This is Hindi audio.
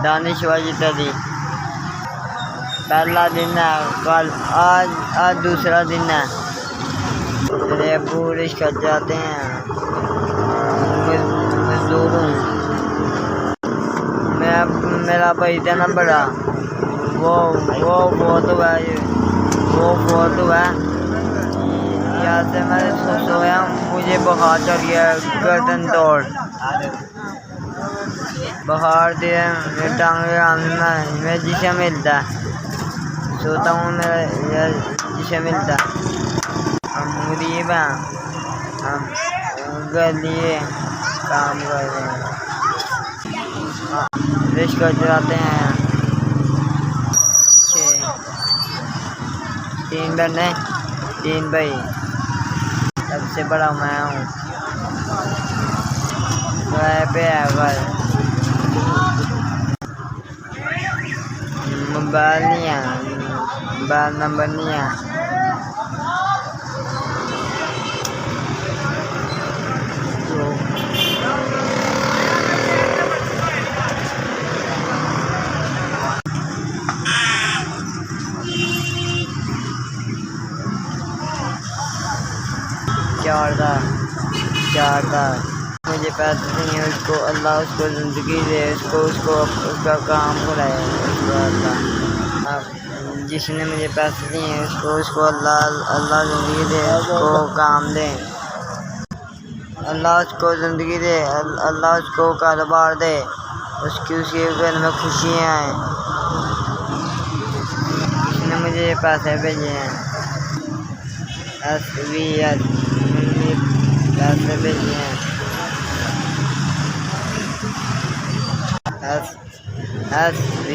दानिश वाजिद अली। पहला दिन है कल, आज दूसरा दिन है। मेरे अब्बू रिक्शा जाते हैं, मजदूर हूँ। मेरा भाई था ना बड़ा, वो बहुत हुआ है, वो बहुत हुआ है। यहाँ से मैं सोया, मुझे बुखार चढ़ गया, गर्दन तोड़ बुखार दिए मेरे टांगे में जिसे मिलता है, सोता हूँ मेरा जिसे मिलता है। हम गरीब हैं, हम गली काम कर रहे हैं, रिक्शा चलाते हैं। 3 बहने 3 भाई, सबसे बड़ा मैं हूँ। किराए पे है घर, मोबाइल नहीं है, मोबाइल नंबर नहीं है। चार था मुझे पैसे नहीं है, उसको अल्लाह उसको ज़िंदगी दे, उसका काम कराए उसको अल्लाह। अब जिसने मुझे पैसे दिए हैं उसको अल्लाह ज़िंदगी दे, उसको काम दे, अल्लाह उसको ज़िंदगी दे, अल्लाह उसको कारोबार दे, उसके घर में खुशियाँ आए। जिसने मुझे पैसे भेजे हैं, SVS पैसे भेजे हैं, SV